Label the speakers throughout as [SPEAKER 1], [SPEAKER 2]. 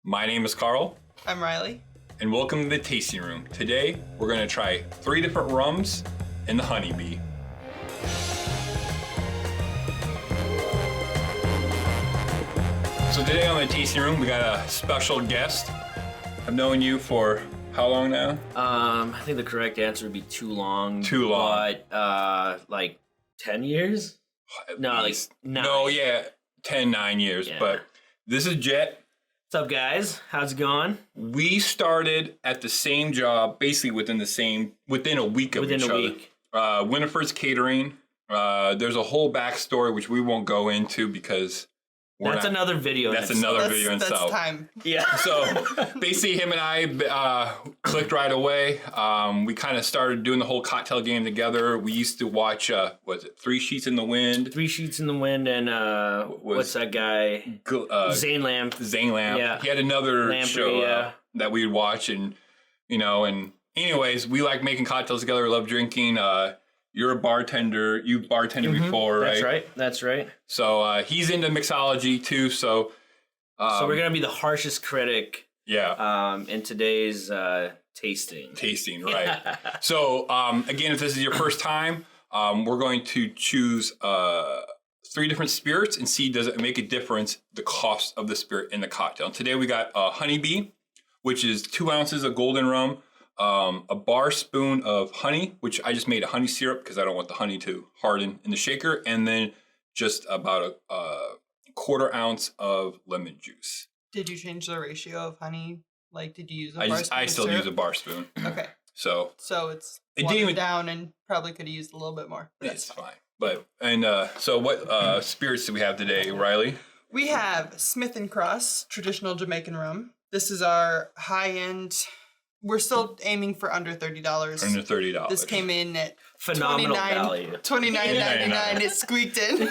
[SPEAKER 1] My name is Carl.
[SPEAKER 2] I'm Riley.
[SPEAKER 1] And welcome to the tasting room. Today, we're gonna try 3 different rums and the Honeybee. So today on the tasting room, we got a special guest. I've known you for how long now?
[SPEAKER 3] I think the correct answer would be too long.
[SPEAKER 1] Too long.
[SPEAKER 3] But, like 10 years? No, like 9.
[SPEAKER 1] No, yeah, 9 years.
[SPEAKER 3] Yeah.
[SPEAKER 1] But this is Jet.
[SPEAKER 3] What's up, guys? How's it going?
[SPEAKER 1] We started at the same job, basically within a week of each other. Winifred's Catering. There's a whole backstory which we won't go into because
[SPEAKER 3] that's another video.
[SPEAKER 1] That's another video in itself.
[SPEAKER 2] That's time.
[SPEAKER 3] Yeah.
[SPEAKER 1] So basically, him and I clicked right away. We kind of started doing the whole cocktail game together. We used to watch, was it 3 Sheets in the Wind?
[SPEAKER 3] 3 Sheets in the Wind and what's that guy? Zane Lamb.
[SPEAKER 1] Zane Lamb.
[SPEAKER 3] Yeah.
[SPEAKER 1] He had another
[SPEAKER 3] Lamprey,
[SPEAKER 1] show that we'd watch, and anyways, we like making cocktails together. Love drinking. You're a bartender. You bartended before, right?
[SPEAKER 3] That's right.
[SPEAKER 1] So he's into mixology too. So
[SPEAKER 3] we're gonna be the harshest critic.
[SPEAKER 1] Yeah.
[SPEAKER 3] In today's tasting.
[SPEAKER 1] Tasting, right? So again, if this is your first time, we're going to choose 3 different spirits and see does it make a difference the cost of the spirit in the cocktail. And today we got Honeybee, which is 2 ounces of golden rum. A bar spoon of honey, which I just made a honey syrup because I don't want the honey to harden in the shaker, and then just about a 1/4 ounce of lemon juice.
[SPEAKER 2] Did you change the ratio of honey? Like, did you use a bar spoon?
[SPEAKER 1] I still use a bar spoon.
[SPEAKER 2] Okay.
[SPEAKER 1] So
[SPEAKER 2] it's watered down and probably could have used a little bit more.
[SPEAKER 1] That's fine. But so what spirits do we have today, Riley?
[SPEAKER 2] We have Smith Cross Traditional Jamaican Rum. This is our high-end. We're still aiming for under $30.
[SPEAKER 1] Under $30.
[SPEAKER 2] This came in at
[SPEAKER 3] phenomenal value.
[SPEAKER 2] $29.99. It squeaked in.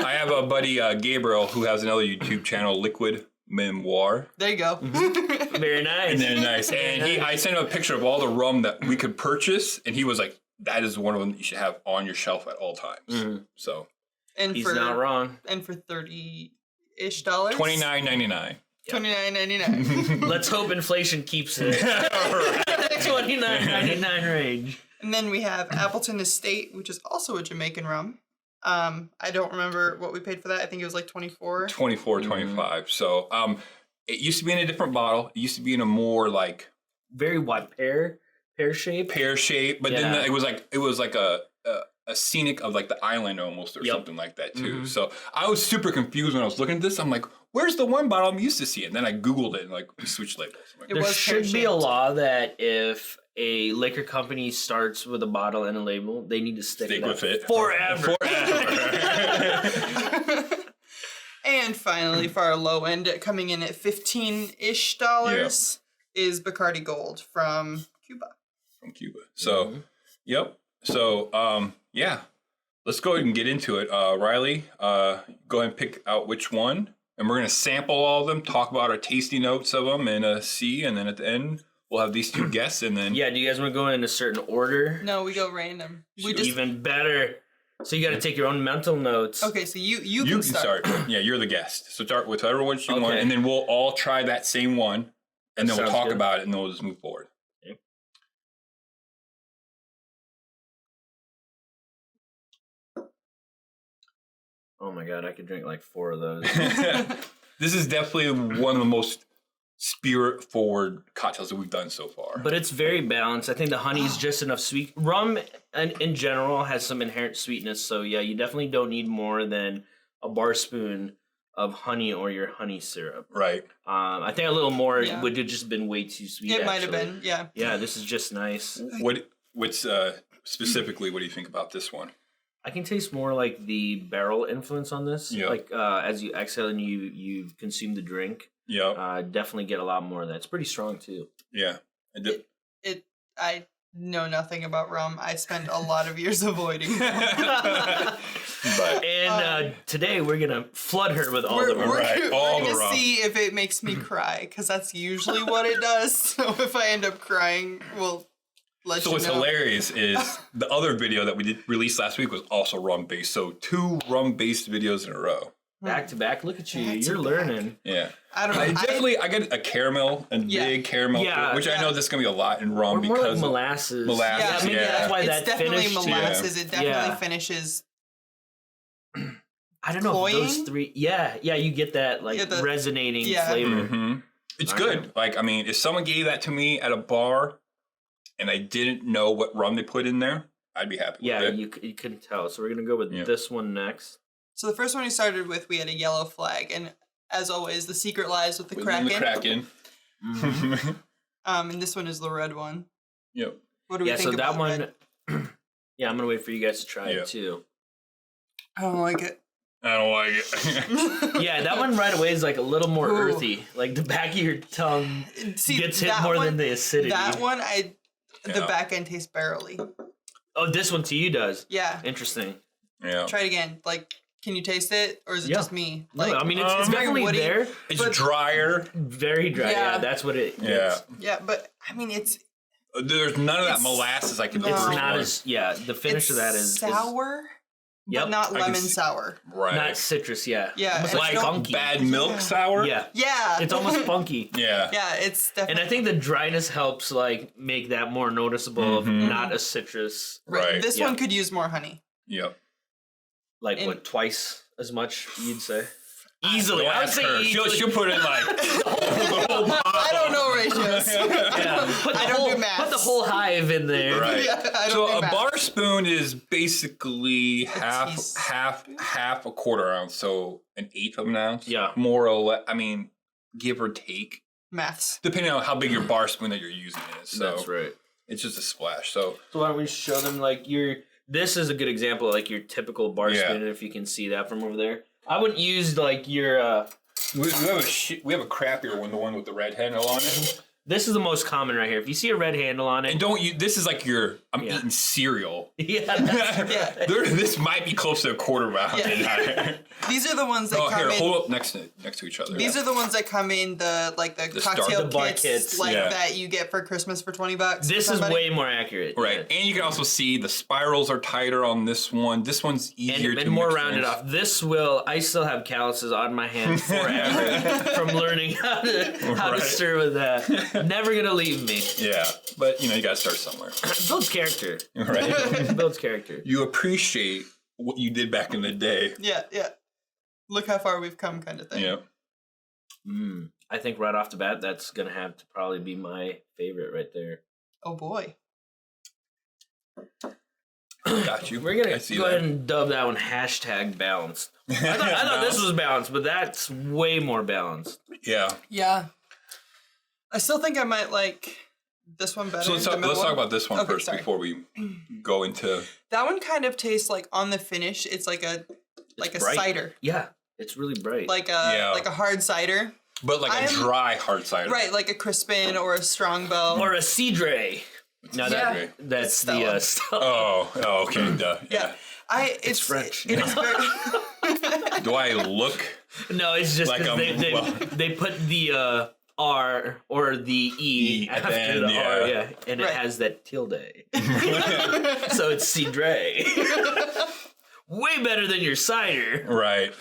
[SPEAKER 1] I have a buddy, Gabriel, who has another YouTube channel, Liquid Memoir.
[SPEAKER 2] There you go.
[SPEAKER 3] Very nice.
[SPEAKER 1] And they're nice. And I sent him a picture of all the rum that we could purchase, and he was like, "That is one of them that you should have on your shelf at all times." So,
[SPEAKER 2] and
[SPEAKER 3] he's not wrong.
[SPEAKER 2] And for $30-ish,
[SPEAKER 1] $29.99.
[SPEAKER 2] $29.99.
[SPEAKER 3] Let's hope inflation keeps it $29.99 range.
[SPEAKER 2] And then we have Appleton Estate, which is also a Jamaican rum. I don't remember what we paid for that. I think it was like $24.
[SPEAKER 1] $24.25. So it used to be in a different bottle. It used to be in a more like
[SPEAKER 3] very wide pear shape.
[SPEAKER 1] But then it was like a scenic of like the island almost or something like that too. So I was super confused when I was looking at this. I'm like, where's the one bottle I'm used to seeing? And then I Googled it and like we switched labels. Like,
[SPEAKER 3] there should be a law that if a liquor company starts with a bottle and a label, they need to stick with it forever.
[SPEAKER 2] And finally, for our low end, coming in at $15-ish is Bacardi Gold from Cuba.
[SPEAKER 1] So, yep. So, yeah, let's go ahead and get into it. Riley, go ahead and pick out which one. And we're going to sample all of them, talk about our tasty notes of them, and see. And then at the end, we'll have these 2 guests. And then...
[SPEAKER 3] Yeah, do you guys want to go in a certain order?
[SPEAKER 2] No, we go random.
[SPEAKER 3] Even better. So you got to take your own mental notes.
[SPEAKER 2] Okay, so you can start.
[SPEAKER 1] Yeah, you're the guest. So start with whatever one you want. And then we'll all try that same one. And then we'll talk about it, and then we'll just move forward.
[SPEAKER 3] Oh my God, I could drink like 4 of those.
[SPEAKER 1] This is definitely one of the most spirit-forward cocktails that we've done so far.
[SPEAKER 3] But it's very balanced. I think the honey is just enough sweet. Rum, in general, has some inherent sweetness. So yeah, you definitely don't need more than a bar spoon of honey or your honey syrup.
[SPEAKER 1] Right.
[SPEAKER 3] I think a little more would have just been way too sweet.
[SPEAKER 2] It might have been, yeah.
[SPEAKER 3] Yeah, this is just nice.
[SPEAKER 1] What's specifically, what do you think about this one?
[SPEAKER 3] I can taste more like the barrel influence on this.
[SPEAKER 1] Yeah.
[SPEAKER 3] Like as you exhale and you consume the drink.
[SPEAKER 1] Yeah.
[SPEAKER 3] Definitely get a lot more of that. It's pretty strong too.
[SPEAKER 1] Yeah.
[SPEAKER 2] I know nothing about rum. I spent a lot of years avoiding it.
[SPEAKER 3] Today we're gonna flood her with all the rum.
[SPEAKER 2] We're gonna see if it makes me cry, because that's usually what it does. So if I end up crying, we'll let you know.
[SPEAKER 1] So what's hilarious is the other video that we released last week was also rum based. So 2 rum based videos in a row.
[SPEAKER 3] Back to back. Look at you.
[SPEAKER 2] Back to
[SPEAKER 3] You're
[SPEAKER 2] back.
[SPEAKER 3] learning.
[SPEAKER 1] Yeah.
[SPEAKER 2] I don't know.
[SPEAKER 1] I get a caramel, big caramel, which I know this is going to be a lot in rum
[SPEAKER 3] Or more
[SPEAKER 1] because
[SPEAKER 3] like molasses.
[SPEAKER 1] molasses.
[SPEAKER 2] Yeah,
[SPEAKER 3] maybe that's why
[SPEAKER 2] it's
[SPEAKER 3] that
[SPEAKER 2] definitely
[SPEAKER 3] finished.
[SPEAKER 2] molasses. It definitely
[SPEAKER 3] Yeah.
[SPEAKER 2] finishes.
[SPEAKER 3] I don't know if those three. Yeah, you get that resonating flavor.
[SPEAKER 1] Mm-hmm. It's good. Like, I mean, if someone gave that to me at a bar and I didn't know what rum they put in there, I'd be happy with it.
[SPEAKER 3] You couldn't tell. So we're going to go with this one next.
[SPEAKER 2] So the first one we started with, we had a yellow flag. And as always, the secret lies with the Kraken.
[SPEAKER 1] The Kraken.
[SPEAKER 3] Mm-hmm.
[SPEAKER 2] And this one is the red one.
[SPEAKER 1] Yep.
[SPEAKER 2] What do we think
[SPEAKER 3] so that
[SPEAKER 2] about
[SPEAKER 3] one...
[SPEAKER 2] red?
[SPEAKER 3] Yeah, I'm going to wait for you guys to try it, too.
[SPEAKER 2] I don't like it.
[SPEAKER 1] I don't like it.
[SPEAKER 3] Yeah, that one right away is like a little more earthy. Like the back of your tongue gets hit more than the acidity.
[SPEAKER 2] That one, the back end tastes barrely.
[SPEAKER 3] Oh, this one to you does?
[SPEAKER 2] Yeah.
[SPEAKER 3] Interesting.
[SPEAKER 1] Yeah.
[SPEAKER 2] Try it again. Like, can you taste it? Or is it just me? Like,
[SPEAKER 3] no, I mean, it's
[SPEAKER 2] very
[SPEAKER 3] definitely
[SPEAKER 2] woody.
[SPEAKER 3] there.
[SPEAKER 1] It's drier.
[SPEAKER 3] Very dry. Yeah, that's what it gets.
[SPEAKER 2] Yeah, but I mean,
[SPEAKER 1] There's none of that molasses like in the
[SPEAKER 2] No.
[SPEAKER 1] first
[SPEAKER 3] It's not
[SPEAKER 1] one.
[SPEAKER 3] as, the finish of that is
[SPEAKER 2] sour, but not lemon sour.
[SPEAKER 1] Right.
[SPEAKER 3] Not citrus,
[SPEAKER 2] Yeah,
[SPEAKER 3] Almost
[SPEAKER 2] and
[SPEAKER 3] like
[SPEAKER 2] I don't-
[SPEAKER 3] funky.
[SPEAKER 1] Bad milk sour?
[SPEAKER 3] Yeah.
[SPEAKER 2] Yeah.
[SPEAKER 3] It's almost funky.
[SPEAKER 1] Yeah.
[SPEAKER 2] Yeah, it's definitely.
[SPEAKER 3] And I think the dryness helps like make that more noticeable of not a citrus.
[SPEAKER 1] Right.
[SPEAKER 2] This one could use more honey.
[SPEAKER 1] Yep.
[SPEAKER 3] Like what, twice as much, you'd say? Easily.
[SPEAKER 1] Don't
[SPEAKER 3] I would
[SPEAKER 1] ask
[SPEAKER 3] say
[SPEAKER 1] her.
[SPEAKER 3] easily.
[SPEAKER 1] She'll put in like the whole bottle.
[SPEAKER 2] I don't know ratios.
[SPEAKER 3] Yeah.
[SPEAKER 2] I don't do math.
[SPEAKER 3] Put the whole hive in there.
[SPEAKER 1] Right.
[SPEAKER 2] Yeah, I don't
[SPEAKER 1] So
[SPEAKER 2] do
[SPEAKER 1] a
[SPEAKER 2] math.
[SPEAKER 1] bar spoon is basically half a quarter ounce, so an eighth of an ounce.
[SPEAKER 3] Yeah.
[SPEAKER 1] More or less. I mean, give or take,
[SPEAKER 2] Maths.
[SPEAKER 1] depending on how big your bar spoon that you're using is. So
[SPEAKER 3] That's right.
[SPEAKER 1] it's just a splash. So
[SPEAKER 3] So why don't we show them like this is a good example of like your typical bar spoon, if you can see that from over there. I wouldn't use like your
[SPEAKER 1] we have a crappier one, the one with the red handle on it.
[SPEAKER 3] this is the most common right here. If you see a red handle on
[SPEAKER 1] And
[SPEAKER 3] it,
[SPEAKER 1] this is like I'm eating cereal. This might be close to a quarter ounce.
[SPEAKER 2] Yeah. These are the ones that come in.
[SPEAKER 1] Hold up next to each other.
[SPEAKER 2] These are the ones that come in the cocktail
[SPEAKER 3] the bar
[SPEAKER 2] kits,
[SPEAKER 3] kits.
[SPEAKER 2] that you get for Christmas for $20.
[SPEAKER 3] this is way more accurate.
[SPEAKER 1] Right,
[SPEAKER 3] Yeah.
[SPEAKER 1] and you can also see the spirals are tighter on this one. This one's easier to
[SPEAKER 3] And more
[SPEAKER 1] mix
[SPEAKER 3] rounded
[SPEAKER 1] things.
[SPEAKER 3] off. I still have calluses on my hands forever from learning how to stir with that. Never gonna leave me.
[SPEAKER 1] Yeah, but you gotta start somewhere.
[SPEAKER 3] Builds character.
[SPEAKER 1] Right.
[SPEAKER 3] Builds character.
[SPEAKER 1] You appreciate what you did back in the day.
[SPEAKER 2] Yeah. Look how far we've come, kind of thing.
[SPEAKER 1] Yeah.
[SPEAKER 3] I think right off the bat, that's gonna have to probably be my favorite right there.
[SPEAKER 2] Oh boy.
[SPEAKER 1] Got you.
[SPEAKER 3] We're gonna
[SPEAKER 1] I see
[SPEAKER 3] go
[SPEAKER 1] that.
[SPEAKER 3] ahead and dub that one #balanced. I thought this was balanced, but that's way more balanced.
[SPEAKER 1] Yeah.
[SPEAKER 2] Yeah. I still think I might like this one better.
[SPEAKER 1] So let's talk about this one first before we go into.
[SPEAKER 2] That one kind of tastes like on the finish. It's like a
[SPEAKER 3] bright.
[SPEAKER 2] cider,
[SPEAKER 3] Yeah, it's really bright.
[SPEAKER 2] like a hard cider,
[SPEAKER 1] But like a dry hard cider.
[SPEAKER 2] right? Like a Crispin or a Strongbow.
[SPEAKER 3] or a Cidre. No,
[SPEAKER 2] Yeah.
[SPEAKER 3] that's
[SPEAKER 2] Stella.
[SPEAKER 3] the Stella.
[SPEAKER 1] Oh, okay. Duh.
[SPEAKER 2] Yeah. It's
[SPEAKER 3] French.
[SPEAKER 2] It is very.
[SPEAKER 1] Do I look?
[SPEAKER 3] No, it's just
[SPEAKER 1] Like,
[SPEAKER 3] 'cause they put the R or the E
[SPEAKER 1] at
[SPEAKER 3] after
[SPEAKER 1] the end,
[SPEAKER 3] the R, and
[SPEAKER 2] Right.
[SPEAKER 3] it has that tilde. So it's Cidre. Way better than your cider.
[SPEAKER 1] Right.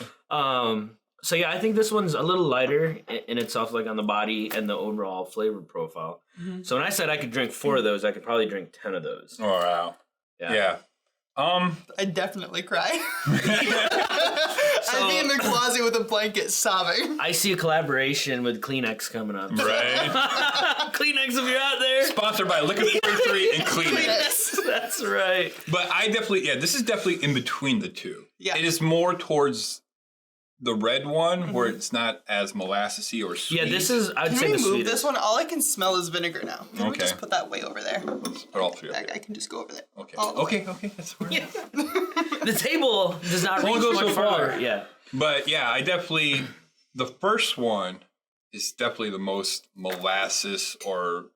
[SPEAKER 3] So yeah, I think this one's a little lighter in itself, like on the body and the overall flavor profile. So when I said I could drink 4 of those, I could probably drink 10 of those.
[SPEAKER 1] Oh, wow. Yeah.
[SPEAKER 2] I'd definitely cry. I'd be in the closet with a blanket sobbing.
[SPEAKER 3] I see a collaboration with Kleenex coming up.
[SPEAKER 1] Right.
[SPEAKER 3] Kleenex, if you're out there.
[SPEAKER 1] Sponsored by Liquid 43 and Kleenex.
[SPEAKER 3] That's right.
[SPEAKER 1] But I definitely, this is definitely in between the two.
[SPEAKER 2] Yeah.
[SPEAKER 1] It is more towards the red one where it's not as molassesy or sweet.
[SPEAKER 3] Yeah, this is, I'd
[SPEAKER 2] Can
[SPEAKER 3] say
[SPEAKER 2] we
[SPEAKER 3] the
[SPEAKER 2] move
[SPEAKER 3] sweetest.
[SPEAKER 2] this one? All I can smell is vinegar now. Can we
[SPEAKER 1] Okay.
[SPEAKER 2] just put that way over there?
[SPEAKER 1] Let's put all three up
[SPEAKER 2] I
[SPEAKER 1] here.
[SPEAKER 2] can just go over there.
[SPEAKER 1] Okay.
[SPEAKER 2] All the way.
[SPEAKER 1] Okay, that's fine.
[SPEAKER 3] The table does not
[SPEAKER 1] Only
[SPEAKER 3] reach
[SPEAKER 1] goes
[SPEAKER 3] much
[SPEAKER 1] so far.
[SPEAKER 3] further. Yeah.
[SPEAKER 1] But yeah, I definitely, the first one is definitely the most molasses or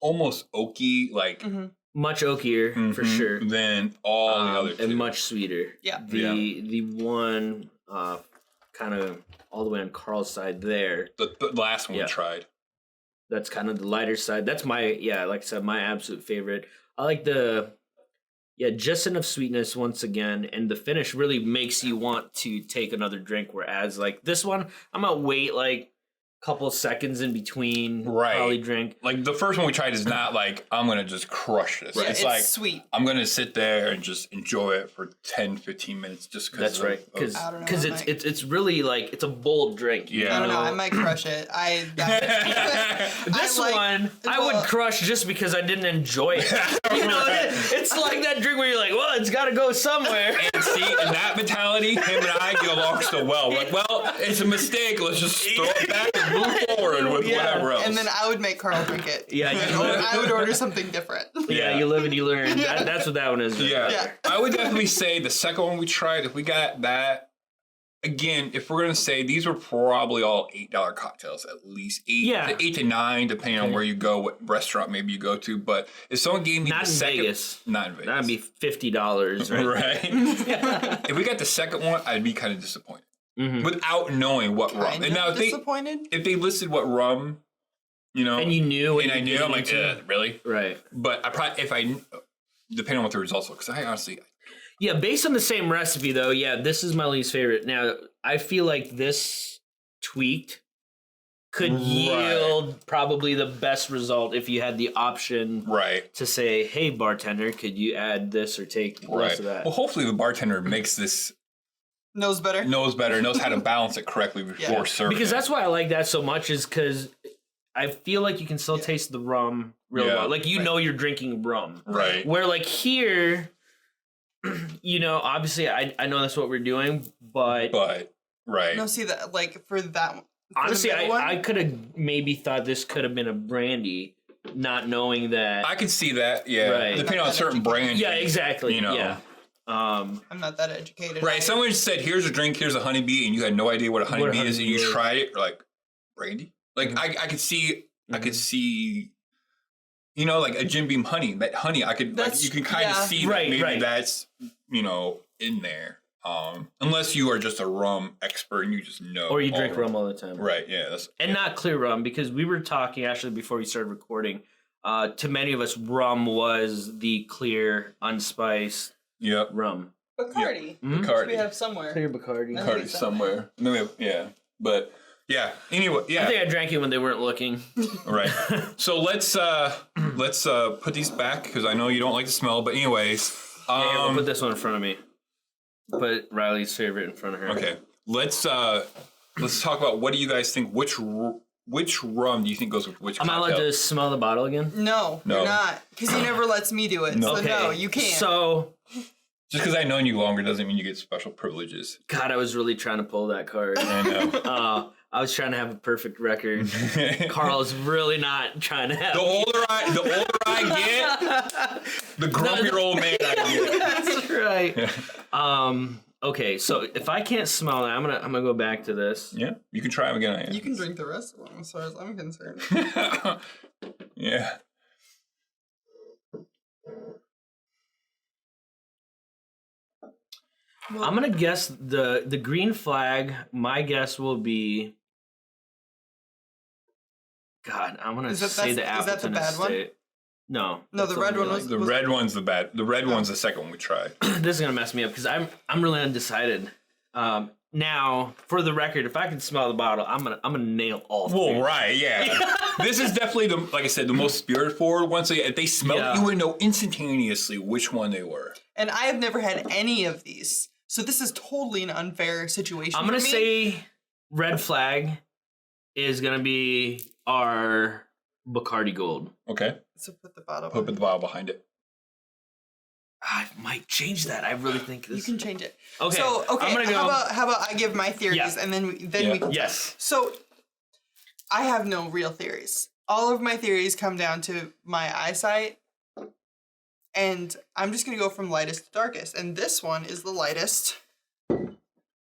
[SPEAKER 1] almost oaky, like
[SPEAKER 3] Much oakier, for sure.
[SPEAKER 1] than all the other two.
[SPEAKER 3] And much sweeter.
[SPEAKER 2] Yeah.
[SPEAKER 3] The one kind of all the way on Carl's side there,
[SPEAKER 1] The last one we tried.
[SPEAKER 3] that's kind of the lighter side. That's my, like I said, my absolute favorite. I like the Yeah, just enough sweetness once again, and the finish really makes you want to take another drink. Whereas, like this one, I'm gonna wait like a couple seconds in between.
[SPEAKER 1] Right.
[SPEAKER 3] Probably drink.
[SPEAKER 1] Like the first one we tried is not like I'm gonna just crush this.
[SPEAKER 2] Yeah,
[SPEAKER 1] It's like
[SPEAKER 2] sweet.
[SPEAKER 1] I'm gonna sit there and just enjoy it for 10, 15 minutes just because.
[SPEAKER 3] That's right, because
[SPEAKER 2] I don't know,
[SPEAKER 3] it's really like it's a bold drink.
[SPEAKER 1] Yeah.
[SPEAKER 2] I don't know. I might crush it.
[SPEAKER 3] This one I would crush just because I didn't enjoy it. You know, it's like that drink where you're like, well, it's got to go somewhere.
[SPEAKER 1] And see, in that mentality, him and I get along so well. Like, well, it's a mistake. Let's just throw it back and move forward with whatever else.
[SPEAKER 2] And then I would make Carl drink it.
[SPEAKER 3] Yeah,
[SPEAKER 2] I would order something different.
[SPEAKER 3] Yeah, you live and you learn. That's what that one is.
[SPEAKER 1] Yeah. I would definitely say the second one we tried, if we got that, again, if we're going to say these were probably all $8 cocktails, at least eight to nine, depending on where you go, what restaurant maybe you go to. But if someone gave me
[SPEAKER 3] Not
[SPEAKER 1] the
[SPEAKER 3] in
[SPEAKER 1] second,
[SPEAKER 3] Vegas.
[SPEAKER 1] Not in Vegas.
[SPEAKER 3] That'd be $50, right?
[SPEAKER 1] Right. If we got the second one, I'd be kind of disappointed without knowing what rum. And now if they listed what rum, you know,
[SPEAKER 3] and you knew,
[SPEAKER 1] and I knew, I'm like, really?
[SPEAKER 3] Right.
[SPEAKER 1] But I probably, depending on what the results were, because I honestly.
[SPEAKER 3] Yeah, based on the same recipe, though, this is my least favorite. Now, I feel like this tweaked could yield probably the best result if you had the option to say, hey, bartender, could you add this or take less of that?
[SPEAKER 1] Well, hopefully the bartender makes this...
[SPEAKER 2] Knows better, knows
[SPEAKER 1] how to balance it correctly before serving.
[SPEAKER 3] Because that's why I like that so much, is because I feel like you can still taste the rum real well. Like, you know you're drinking rum.
[SPEAKER 1] Right.
[SPEAKER 3] Where, like, here... You know, obviously, I know that's what we're doing, but
[SPEAKER 2] No, see that, like, for that one.
[SPEAKER 3] Honestly, I could have maybe thought this could have been a brandy, not knowing that.
[SPEAKER 1] I could see that, right. Depending on certain brands.
[SPEAKER 3] Yeah, exactly.
[SPEAKER 1] You know.
[SPEAKER 3] Yeah.
[SPEAKER 2] I'm not that educated.
[SPEAKER 1] Right. Someone said, here's a drink, here's a Honeybee, and you had no idea what a Honeybee is, and you tried it, you're like, brandy? Like, I could see... You know, like a Jim Beam honey. That honey, I could, like, you can kind of see that maybe that's, you know, in there. Unless you are just a rum expert and you just know.
[SPEAKER 3] Or you drink rum all the time.
[SPEAKER 1] Right, yeah.
[SPEAKER 3] Not clear rum, because we were talking, actually, before we started recording, to many of us, rum was the clear, unspiced rum.
[SPEAKER 2] Bacardi.
[SPEAKER 1] Bacardi.
[SPEAKER 2] We have somewhere.
[SPEAKER 3] Clear Bacardi.
[SPEAKER 1] Bacardi somewhere. But... Yeah. Anyway,
[SPEAKER 3] I think I drank it when they weren't looking.
[SPEAKER 1] Right. So let's put these back, because I know you don't like the smell. But anyways,
[SPEAKER 3] I'll put this one in front of me. Put Riley's favorite in front of her.
[SPEAKER 1] Okay. Let's talk about, what do you guys think? Which rum do you think goes with which?
[SPEAKER 3] Am I allowed to smell the bottle again?
[SPEAKER 2] No, you're not, because he never lets me do it. No. So no, you can't.
[SPEAKER 3] So.
[SPEAKER 1] Just because I've known you longer doesn't mean you get special privileges.
[SPEAKER 3] God, I was really trying to pull that card.
[SPEAKER 1] I know.
[SPEAKER 3] I was trying to have a perfect record. Carl's really not trying to have.
[SPEAKER 1] The older I get, the grumpier old man I get.
[SPEAKER 3] That's right. Okay, so if I can't smell that, I'm gonna go back to this.
[SPEAKER 1] Yeah, you can try them again.
[SPEAKER 2] You can drink the rest of them, as far as I'm concerned.
[SPEAKER 1] Yeah.
[SPEAKER 3] Well, I'm gonna guess the green flag. My guess will be. God, I'm gonna say the Appleton Estate. Is that the bad one? No.
[SPEAKER 2] No, the red one was.
[SPEAKER 1] The red one's the bad. The red one's the second one we tried.
[SPEAKER 3] This is gonna mess me up because I'm really undecided. Now, for the record, if I can smell the bottle, I'm gonna nail all three.
[SPEAKER 1] Well, right, yeah. This is definitely like I said, the most spirit forward one. So if they smell it, you would know instantaneously which one they were. And
[SPEAKER 2] I have never had any of these, so this is totally an unfair situation.
[SPEAKER 3] I'm gonna say red flag is gonna be our Bacardi Gold.
[SPEAKER 1] Okay.
[SPEAKER 2] So put the bottle.
[SPEAKER 1] Put the bottle behind it.
[SPEAKER 3] I might change that. I really think this.
[SPEAKER 2] You can change it.
[SPEAKER 3] Okay.
[SPEAKER 2] So
[SPEAKER 3] I'm gonna go.
[SPEAKER 2] How about I give my theories and then we can.
[SPEAKER 3] Yes.
[SPEAKER 2] So I have no real theories. All of my theories come down to my eyesight, and I'm just gonna go from lightest to darkest. And this one is the lightest.
[SPEAKER 1] So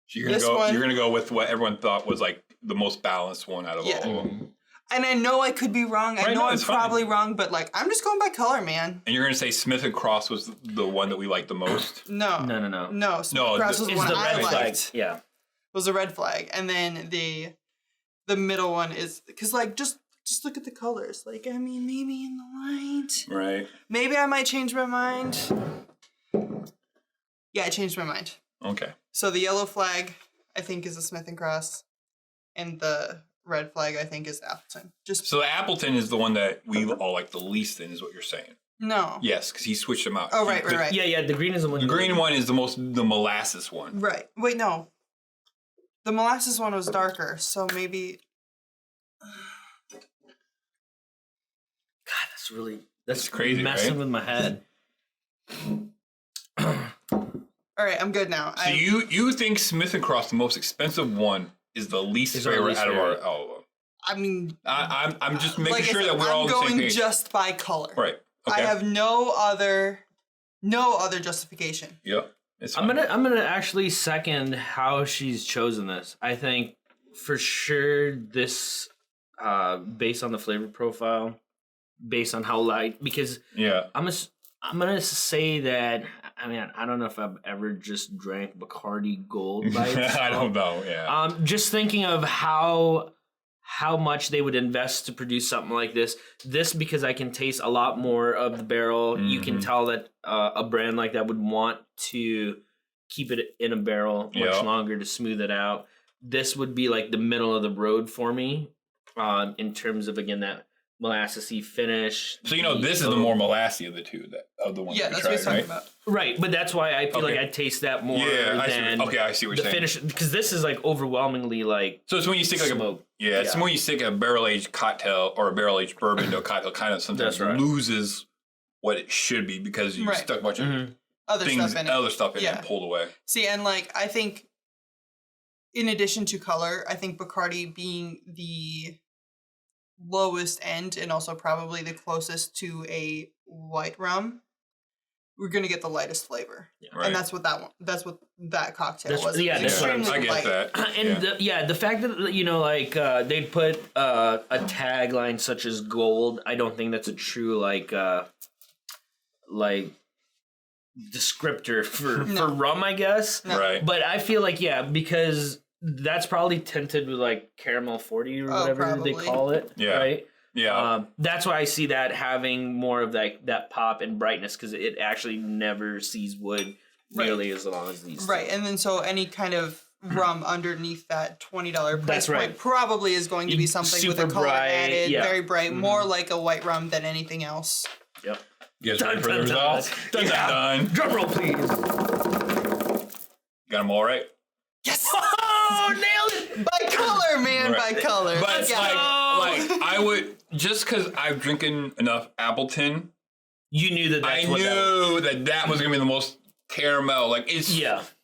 [SPEAKER 1] you're gonna go with what everyone thought was like the most balanced one out of all of them.
[SPEAKER 2] And I know I could be wrong. I know I'm probably wrong, but like I'm just going by color, man.
[SPEAKER 1] And you're gonna say Smith Cross was the one that we liked the most?
[SPEAKER 2] No. Smith Cross was the one I liked.
[SPEAKER 3] Yeah,
[SPEAKER 2] was a red flag, and then the middle one is because like just look at the colors. Like I mean, maybe in the light,
[SPEAKER 1] right?
[SPEAKER 2] Maybe I might change my mind. Yeah, I changed my mind.
[SPEAKER 1] Okay.
[SPEAKER 2] So the yellow flag, I think, is a Smith & Cross, and the red flag, I think, is Appleton. Just
[SPEAKER 1] So the Appleton is the one that we all like the least in, is what you're saying.
[SPEAKER 2] no.
[SPEAKER 1] Yes, because he switched them out.
[SPEAKER 2] Oh, right.
[SPEAKER 3] Yeah, the green is the one.
[SPEAKER 1] The green one is the molasses one.
[SPEAKER 2] Right. Wait, no. The molasses one was darker, so maybe.
[SPEAKER 3] God, that's
[SPEAKER 1] crazy,
[SPEAKER 3] messing
[SPEAKER 1] right?
[SPEAKER 3] with my head.
[SPEAKER 2] All right, I'm good now.
[SPEAKER 1] So you think Smith & Cross, the most expensive one, is the least favorite out of our all of them?
[SPEAKER 2] I mean,
[SPEAKER 1] I'm just making
[SPEAKER 2] like I
[SPEAKER 1] sure
[SPEAKER 2] said,
[SPEAKER 1] that we're all on the same
[SPEAKER 2] I'm going
[SPEAKER 1] page.
[SPEAKER 2] just by color.
[SPEAKER 1] Right. Okay.
[SPEAKER 2] I have no other justification.
[SPEAKER 1] Yep. It's
[SPEAKER 3] I'm
[SPEAKER 1] fine.
[SPEAKER 3] gonna actually second how she's chosen this. I think for sure this, based on the flavor profile, based on how light, because
[SPEAKER 1] Yeah.
[SPEAKER 3] I'm gonna say that. I mean, I don't know if I've ever just drank Bacardi Gold by itself.
[SPEAKER 1] I don't know. Yeah.
[SPEAKER 3] Just thinking of how much they would invest to produce something like this. This, because I can taste a lot more of the barrel. You can tell that a brand like that would want to keep it in a barrel much longer to smooth it out. This would be like the middle of the road for me, in terms of, again, that molassesy finish.
[SPEAKER 1] So this is the more molassy of the two, of the ones
[SPEAKER 2] Yeah,
[SPEAKER 1] we
[SPEAKER 2] that's
[SPEAKER 1] tried,
[SPEAKER 2] what he's
[SPEAKER 1] right?
[SPEAKER 2] talking about.
[SPEAKER 3] Right, but that's why I feel like
[SPEAKER 1] Okay.
[SPEAKER 3] I taste that more
[SPEAKER 1] Yeah,
[SPEAKER 3] than
[SPEAKER 1] I see what
[SPEAKER 3] the
[SPEAKER 1] you're saying.
[SPEAKER 3] finish, because this is like overwhelmingly like
[SPEAKER 1] So it's when you stick like
[SPEAKER 3] smoke.
[SPEAKER 1] it's when you stick a barrel aged cocktail or a barrel aged bourbon to a cocktail, kind of sometimes
[SPEAKER 3] That's right.
[SPEAKER 1] loses what it should be because you
[SPEAKER 2] Right.
[SPEAKER 1] stuck a bunch of
[SPEAKER 2] Other
[SPEAKER 1] things,
[SPEAKER 2] stuff in it.
[SPEAKER 1] other stuff in it
[SPEAKER 2] Yeah.
[SPEAKER 1] and pulled away.
[SPEAKER 2] See, and like I think, in addition to color, I think Bacardi being the lowest end and also probably the closest to a white rum, we're gonna get the lightest flavor,
[SPEAKER 1] Right.
[SPEAKER 2] and that's what that cocktail
[SPEAKER 3] That's-
[SPEAKER 2] was.
[SPEAKER 3] yeah,
[SPEAKER 2] It was
[SPEAKER 3] that's what I'm
[SPEAKER 2] extremely
[SPEAKER 1] I get
[SPEAKER 2] light.
[SPEAKER 1] that.
[SPEAKER 3] And
[SPEAKER 1] Yeah.
[SPEAKER 3] the fact that they'd put a tagline such as gold, I don't think that's a true like descriptor for rum, I guess.
[SPEAKER 2] No.
[SPEAKER 1] Right.
[SPEAKER 3] But I feel like because that's probably tinted with like caramel 40 or whatever they
[SPEAKER 2] probably.
[SPEAKER 3] call it.
[SPEAKER 1] Yeah.
[SPEAKER 3] Right.
[SPEAKER 1] Yeah.
[SPEAKER 3] That's why I see that having more of that pop and brightness, because it actually never sees wood nearly as long as these.
[SPEAKER 2] Right, and then so any kind of rum underneath that $20 price
[SPEAKER 3] That's right.
[SPEAKER 2] point probably is going to be something with a
[SPEAKER 3] Super
[SPEAKER 2] color
[SPEAKER 3] bright,
[SPEAKER 2] added,
[SPEAKER 3] yeah.
[SPEAKER 2] very bright, more like a white rum than anything else.
[SPEAKER 3] Yep.
[SPEAKER 1] You guys
[SPEAKER 3] Dun,
[SPEAKER 1] ready for the
[SPEAKER 3] dun, dun.
[SPEAKER 1] results? Dun,
[SPEAKER 3] Yeah.
[SPEAKER 1] dun, dun.
[SPEAKER 3] Drum roll, please.
[SPEAKER 1] Got them all right.
[SPEAKER 2] Yes!
[SPEAKER 3] Oh, nailed it!
[SPEAKER 2] By color, man,
[SPEAKER 1] Right.
[SPEAKER 2] by color.
[SPEAKER 1] But it's
[SPEAKER 2] Yeah.
[SPEAKER 1] like I would, just because I've drinking enough Appleton,
[SPEAKER 3] You knew that.
[SPEAKER 1] I
[SPEAKER 3] That's what that was.
[SPEAKER 1] knew that was gonna be the most caramel. Like it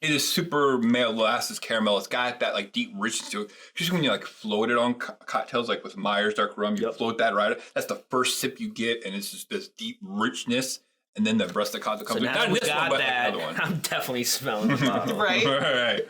[SPEAKER 1] is super molasses caramel. It's got that like deep richness to it. Just when you like float it on cocktails, like with Myers dark rum, you float that right. That's the first sip you get, and it's just this deep richness. And then the rest of the cocktail
[SPEAKER 3] So
[SPEAKER 1] comes.
[SPEAKER 3] now
[SPEAKER 1] Not in
[SPEAKER 3] we
[SPEAKER 1] this one,
[SPEAKER 3] got
[SPEAKER 1] but
[SPEAKER 3] that.
[SPEAKER 1] another one.
[SPEAKER 3] I'm definitely smelling the bottle.
[SPEAKER 2] Right?
[SPEAKER 1] Right.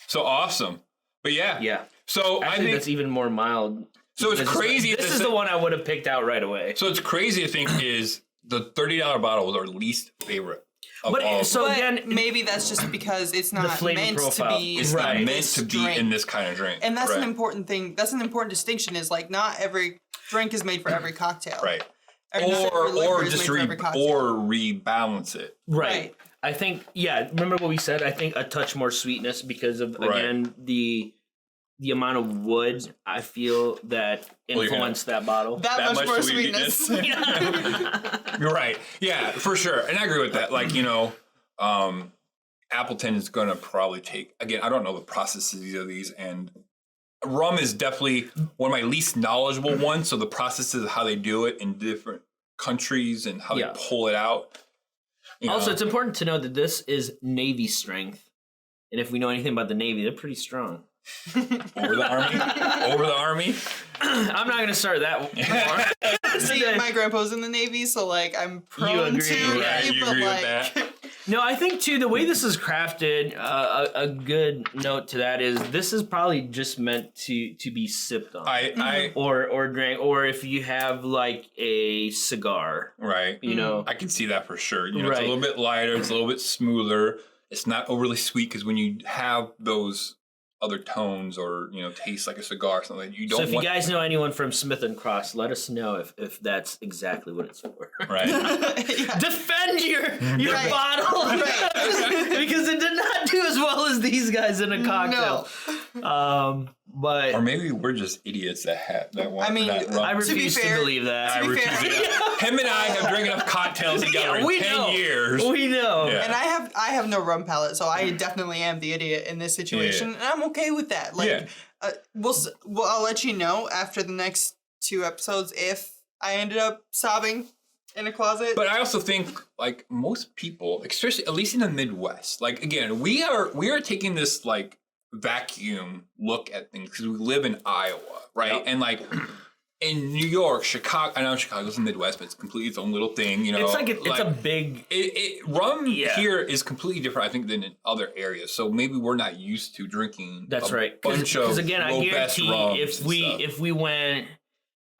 [SPEAKER 1] So awesome. But yeah.
[SPEAKER 3] Yeah.
[SPEAKER 1] So
[SPEAKER 3] Actually,
[SPEAKER 1] I think
[SPEAKER 3] that's even more mild.
[SPEAKER 1] so. It's crazy.
[SPEAKER 3] This is the one I would have picked out right away.
[SPEAKER 1] So it's crazy to think is the $30 bottle was our least favorite of
[SPEAKER 3] But
[SPEAKER 1] all.
[SPEAKER 3] so
[SPEAKER 2] But
[SPEAKER 3] again,
[SPEAKER 2] maybe that's just because it's not
[SPEAKER 3] flavor
[SPEAKER 2] meant
[SPEAKER 3] profile.
[SPEAKER 2] to be.
[SPEAKER 1] it's
[SPEAKER 3] right.
[SPEAKER 1] not
[SPEAKER 2] in
[SPEAKER 1] meant
[SPEAKER 2] this
[SPEAKER 1] to be
[SPEAKER 2] drink.
[SPEAKER 1] in this kind of drink.
[SPEAKER 2] And that's
[SPEAKER 1] right.
[SPEAKER 2] an important thing. That's an important distinction. Is like not every drink is made for every cocktail.
[SPEAKER 1] Right.
[SPEAKER 2] Not every liquor
[SPEAKER 1] Or
[SPEAKER 2] is
[SPEAKER 1] just
[SPEAKER 2] made for every cocktail.
[SPEAKER 1] rebalance it.
[SPEAKER 3] right. I think remember what we said? I think a touch more sweetness because of
[SPEAKER 1] Right.
[SPEAKER 3] again the amount of wood I feel that influenced that bottle.
[SPEAKER 2] that much more sweetness.
[SPEAKER 1] You're right. Yeah, for sure. And I agree with that. Like, Appleton is going to probably take, again, I don't know the processes of these, and rum is definitely one of my least knowledgeable ones. So the processes of how they do it in different countries and how they pull it out.
[SPEAKER 3] Also, it's important to know that this is Navy strength. And if we know anything about the Navy, they're pretty strong.
[SPEAKER 1] over the army. Over the army.
[SPEAKER 3] I'm not going to start that war.
[SPEAKER 2] See, my grandpa's in the Navy, so like I'm prone
[SPEAKER 3] agree,
[SPEAKER 2] to
[SPEAKER 1] right,
[SPEAKER 2] it,
[SPEAKER 1] you
[SPEAKER 2] but
[SPEAKER 1] agree with
[SPEAKER 2] like
[SPEAKER 1] that.
[SPEAKER 3] No, I think too the way this is crafted, a good note to that is this is probably just meant to be sipped on,
[SPEAKER 1] I
[SPEAKER 3] or drank, or if you have like a cigar,
[SPEAKER 1] right.
[SPEAKER 3] you know.
[SPEAKER 1] I can see that for sure. It's a
[SPEAKER 3] Right.
[SPEAKER 1] little bit lighter. It's a little bit smoother. It's not overly sweet because when you have those other tones or taste like a cigar or something. You don't.
[SPEAKER 3] So if you guys know anyone from Smith and Cross, let us know if that's exactly what it's for.
[SPEAKER 1] Right.
[SPEAKER 3] Defend your
[SPEAKER 2] Right.
[SPEAKER 3] bottle because it did not do as well as these guys in a cocktail. But
[SPEAKER 1] or maybe we're just idiots that want.
[SPEAKER 2] I mean,
[SPEAKER 1] that rum.
[SPEAKER 3] I refuse to
[SPEAKER 2] fair-
[SPEAKER 3] believe that.
[SPEAKER 2] to be fair-
[SPEAKER 1] Him and I have drank enough cocktails together in 10 years.
[SPEAKER 3] We know.
[SPEAKER 1] Yeah.
[SPEAKER 2] And I have no rum palate, so I definitely am the idiot in this situation, and I'm okay with that. Like, I'll let you know after the next 2 episodes if I ended up sobbing in a closet.
[SPEAKER 1] But I also think, like, most people, especially at least in the Midwest, like, again, we are taking this like vacuum look at things because we live in Iowa, right?
[SPEAKER 3] Yep.
[SPEAKER 1] And like in New York, Chicago, I know Chicago's in the Midwest, but it's completely its own little thing,
[SPEAKER 3] It's like it's a big.
[SPEAKER 1] Rum here is completely different, I think, than in other areas. So maybe we're not used to drinking.
[SPEAKER 3] That's right.
[SPEAKER 1] Bunch of
[SPEAKER 3] Because again, I
[SPEAKER 1] robust
[SPEAKER 3] guarantee
[SPEAKER 1] rums
[SPEAKER 3] if we went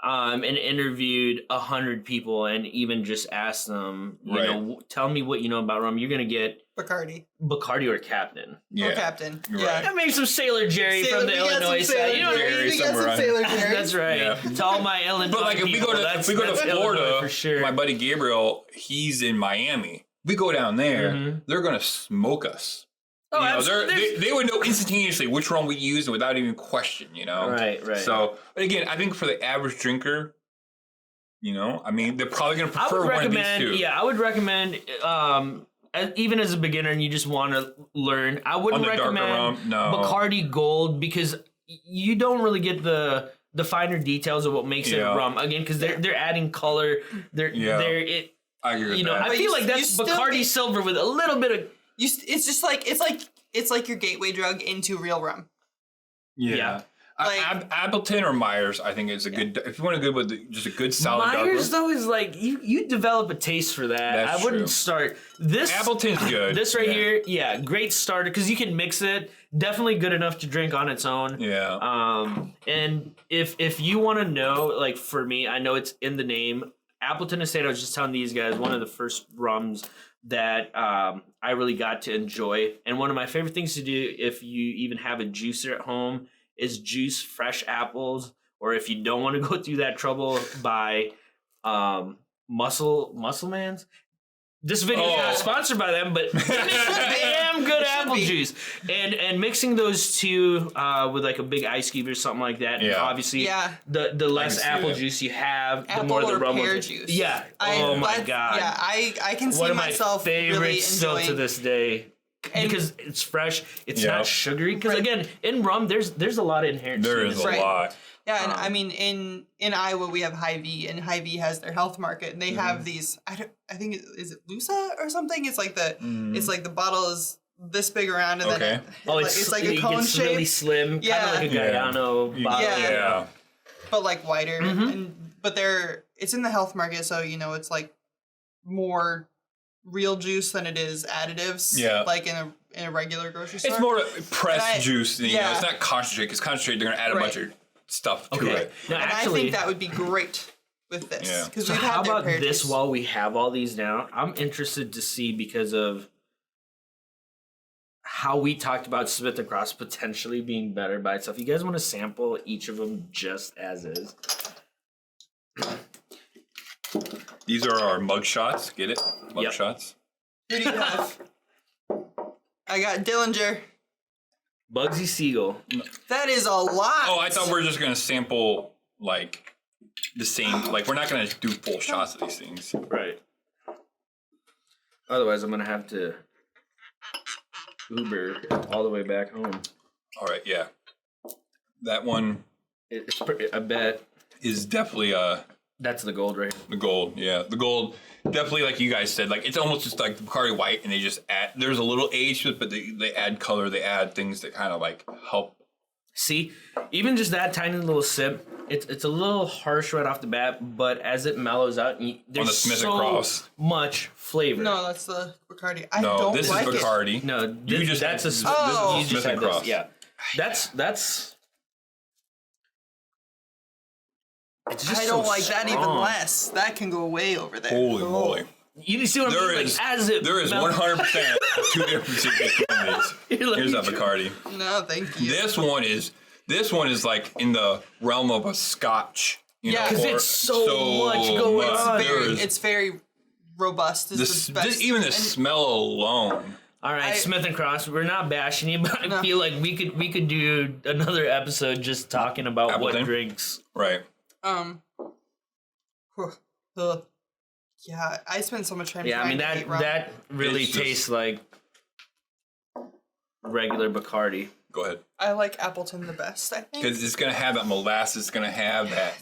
[SPEAKER 3] and interviewed 100 people and even just asked them, you know, tell me what you know about rum, you're gonna get
[SPEAKER 2] Bacardi
[SPEAKER 3] or Captain.
[SPEAKER 2] or Captain.
[SPEAKER 1] You're
[SPEAKER 2] Yeah.
[SPEAKER 1] right.
[SPEAKER 3] I made some Sailor Jerry
[SPEAKER 2] Sailor-
[SPEAKER 3] from the
[SPEAKER 2] we got some
[SPEAKER 3] Illinois
[SPEAKER 2] Sailor
[SPEAKER 3] side. You know what I
[SPEAKER 2] Jerry.
[SPEAKER 3] mean?
[SPEAKER 2] We got some
[SPEAKER 1] somewhere
[SPEAKER 2] Sailor Jerry.
[SPEAKER 3] That's right.
[SPEAKER 1] Yeah.
[SPEAKER 3] To all my Illinois
[SPEAKER 1] But like if we go to
[SPEAKER 3] that's
[SPEAKER 1] Florida,
[SPEAKER 3] Illinois for sure.
[SPEAKER 1] my buddy Gabriel, he's in Miami. We go down there, they're gonna smoke us.
[SPEAKER 3] Oh,
[SPEAKER 1] They would know instantaneously which rum we use without even question.
[SPEAKER 3] Right.
[SPEAKER 1] So, but again, I think for the average drinker, I mean, they're probably gonna prefer one of these two.
[SPEAKER 3] Yeah, I would recommend. Even as a beginner and you just want to learn, I wouldn't recommend
[SPEAKER 1] rum, no.
[SPEAKER 3] Bacardi Gold because you don't really get the finer details of what makes it rum. Again, because they're adding color.
[SPEAKER 1] I agree with that.
[SPEAKER 3] I feel like that's Bacardi Silver with a little bit of.
[SPEAKER 2] It's just like it's like your gateway drug into real rum.
[SPEAKER 1] Yeah. Appleton or Myers, I think is a good. If you want to go with just a good solid dark
[SPEAKER 3] Myers
[SPEAKER 1] rum.
[SPEAKER 3] though is like you develop a taste for that.
[SPEAKER 1] That's
[SPEAKER 3] I wouldn't
[SPEAKER 1] true.
[SPEAKER 3] start this.
[SPEAKER 1] Appleton's good.
[SPEAKER 3] This right here, great starter because you can mix it. Definitely good enough to drink on its own.
[SPEAKER 1] Yeah.
[SPEAKER 3] And if you want to know, like for me, I know it's in the name. Appleton Estate. I was just telling these guys one of the first rums that I really got to enjoy, and one of my favorite things to do if you even have a juicer at home is juice fresh apples, or if you don't want to go through that trouble, buy Muscle Man's. This video is not sponsored by them, but damn good apple juice. And mixing those two with like a big ice cube or something like that. And obviously, the less apple juice you have, the more the rum will.
[SPEAKER 2] Juice.
[SPEAKER 3] Yeah. Oh my god.
[SPEAKER 2] Yeah, I can see
[SPEAKER 3] one of
[SPEAKER 2] myself
[SPEAKER 3] my favorites
[SPEAKER 2] really
[SPEAKER 3] still
[SPEAKER 2] enjoying
[SPEAKER 3] to this day. Because it's fresh, it's not sugary. Because again, in rum, there's a lot of inherent.
[SPEAKER 1] There is a lot.
[SPEAKER 2] Yeah, and I mean, in Iowa we have Hy-Vee, and Hy-Vee has their health market, and they have these. I think is it Lusa or something. It's like the bottle is this big around, and then it's like a cone shape,
[SPEAKER 3] really slim, kind of like a Galliano bottle.
[SPEAKER 2] Yeah, but like wider, but it's in the health market, so it's like more real juice than it is additives.
[SPEAKER 1] Yeah,
[SPEAKER 2] like in a regular grocery store.
[SPEAKER 1] It's more pressed juice. It's not concentrate because concentrate they're gonna add a bunch of stuff to it.
[SPEAKER 3] Now,
[SPEAKER 2] and
[SPEAKER 3] actually,
[SPEAKER 2] I think that would be great with this.
[SPEAKER 1] Yeah.
[SPEAKER 2] Because
[SPEAKER 3] so
[SPEAKER 2] we've
[SPEAKER 3] how
[SPEAKER 2] had their
[SPEAKER 3] about
[SPEAKER 2] pear
[SPEAKER 3] this
[SPEAKER 2] juice.
[SPEAKER 3] while we have all these now? I'm interested to see because of how we talked about Smith & Cross potentially being better by itself. You guys want to sample each of them just as is?
[SPEAKER 1] These are our mug shots. Get it? Mug shots.
[SPEAKER 2] Who do you have? I got Dillinger.
[SPEAKER 3] Bugsy Siegel.
[SPEAKER 2] That is a lot.
[SPEAKER 1] Oh, I thought we were just gonna sample like the same. Like we're not gonna do full shots of these things.
[SPEAKER 3] Right. Otherwise, I'm gonna have to Uber all the way back home.
[SPEAKER 1] All right, yeah. That one
[SPEAKER 3] It's I bet
[SPEAKER 1] is definitely
[SPEAKER 3] that's the gold right here.
[SPEAKER 1] the gold. Yeah, the gold. Definitely, like you guys said, like it's almost just like the Bacardi White, and they just add. There's a little age to it, but they add color. They add things that kind of like help.
[SPEAKER 3] See, even just that tiny little sip, it's a little harsh right off the bat, but as it mellows out, there's
[SPEAKER 1] On the Smith
[SPEAKER 3] so
[SPEAKER 1] Cross.
[SPEAKER 3] much flavor.
[SPEAKER 2] No, that's the Bacardi.
[SPEAKER 1] No,
[SPEAKER 2] don't
[SPEAKER 1] this
[SPEAKER 2] like
[SPEAKER 1] is Bacardi.
[SPEAKER 3] No,
[SPEAKER 1] You just
[SPEAKER 3] that's
[SPEAKER 1] had-
[SPEAKER 3] a
[SPEAKER 2] Oh.
[SPEAKER 3] you just
[SPEAKER 1] Smith
[SPEAKER 3] had
[SPEAKER 1] Cross.
[SPEAKER 3] this. Yeah, that's. It's just
[SPEAKER 2] I don't
[SPEAKER 3] so
[SPEAKER 2] like that even
[SPEAKER 3] strong.
[SPEAKER 2] less. That can go way over there.
[SPEAKER 1] Holy moly!
[SPEAKER 3] You see what I mean?
[SPEAKER 1] There is,
[SPEAKER 3] Like, as it
[SPEAKER 1] there is 100% two differences between these. Here's that Bacardi.
[SPEAKER 2] No, thank you.
[SPEAKER 1] This one is like in the realm of a Scotch.
[SPEAKER 2] Yeah,
[SPEAKER 3] because it's so much going on.
[SPEAKER 2] It's very robust. Is the best.
[SPEAKER 1] Even the smell alone.
[SPEAKER 3] All right, Smith and Cross. We're not bashing you, but I feel like we could do another episode just talking about
[SPEAKER 1] Appleton?
[SPEAKER 3] what drinks.
[SPEAKER 1] Right.
[SPEAKER 2] Yeah, I spend so much time.
[SPEAKER 3] Yeah, I mean
[SPEAKER 2] trying to hate rum.
[SPEAKER 3] that really tastes like regular Bacardi.
[SPEAKER 1] Go ahead.
[SPEAKER 2] I like Appleton the best. I think
[SPEAKER 1] Because it's gonna have that molasses. It's gonna have that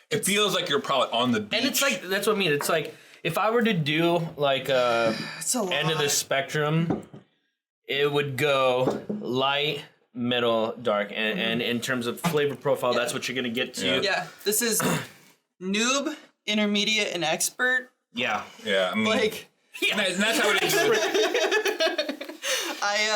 [SPEAKER 1] it feels like you're probably on the beach.
[SPEAKER 3] And it's like that's what I mean. It's like if I were to do like a
[SPEAKER 2] it's a lot.
[SPEAKER 3] end of the spectrum, it would go light, middle, dark, and in terms of flavor profile, that's what you're gonna get to.
[SPEAKER 2] Yeah, this is noob, intermediate, and expert.
[SPEAKER 3] Yeah.
[SPEAKER 1] Yeah, I mean, and that's how it is.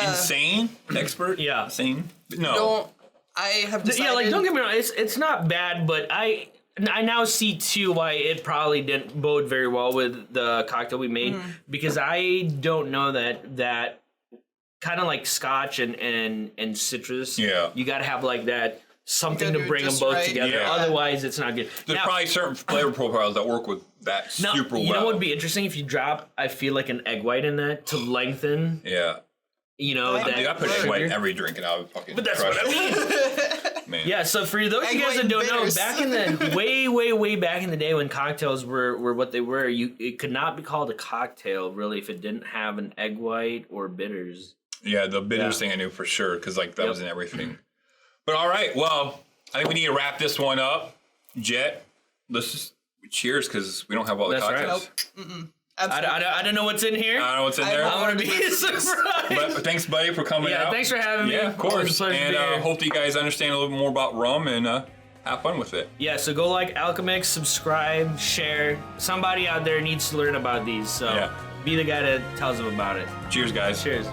[SPEAKER 1] Insane expert.
[SPEAKER 3] Yeah.
[SPEAKER 1] Insane. No.
[SPEAKER 2] I have decided.
[SPEAKER 3] Yeah, like don't get me wrong, it's not bad, but I now see too why it probably didn't bode very well with the cocktail we made because I don't know that kind of like Scotch and citrus.
[SPEAKER 1] Yeah.
[SPEAKER 3] You got to have like that something to bring them
[SPEAKER 2] just
[SPEAKER 3] both
[SPEAKER 2] right.
[SPEAKER 3] together.
[SPEAKER 1] Yeah.
[SPEAKER 3] Otherwise, it's not good.
[SPEAKER 1] There's
[SPEAKER 3] Now-
[SPEAKER 1] probably certain flavor profiles that work with that super well.
[SPEAKER 3] You know what would be interesting if you drop, I feel like an egg white in that to lengthen,
[SPEAKER 1] Yeah.
[SPEAKER 3] you know,
[SPEAKER 2] Dude,
[SPEAKER 3] that.
[SPEAKER 1] Dude, I put egg
[SPEAKER 3] sugar.
[SPEAKER 1] white in every drink and I would fucking
[SPEAKER 3] But that's
[SPEAKER 1] crush
[SPEAKER 3] what I
[SPEAKER 1] it.
[SPEAKER 3] mean.
[SPEAKER 1] Man.
[SPEAKER 3] Yeah, so for those of
[SPEAKER 2] Egg
[SPEAKER 3] you guys
[SPEAKER 2] white
[SPEAKER 3] that don't know,
[SPEAKER 2] bitters.
[SPEAKER 3] back in the way back in the day when cocktails were what they were, it could not be called a cocktail really if it didn't have an egg white or bitters.
[SPEAKER 1] Yeah, the bitters thing I knew for sure because that was in everything. But all right, well, I think we need to wrap this one up. Jet, let's just cheers because we don't have all the
[SPEAKER 3] That's right.
[SPEAKER 1] cocktails.
[SPEAKER 3] I don't know what's in here.
[SPEAKER 1] I don't know what's in there.
[SPEAKER 3] I want to be surprised.
[SPEAKER 1] But thanks, buddy, for coming out.
[SPEAKER 3] Yeah, thanks for having me.
[SPEAKER 1] Yeah, of course.
[SPEAKER 3] Always a pleasure to
[SPEAKER 1] And
[SPEAKER 3] be here.
[SPEAKER 1] hope that you guys understand a little bit more about rum and have fun with it.
[SPEAKER 3] Yeah, so go like Alchemix, subscribe, share. Somebody out there needs to learn about these, so be the guy that tells them about it.
[SPEAKER 1] Cheers, guys.
[SPEAKER 3] Cheers.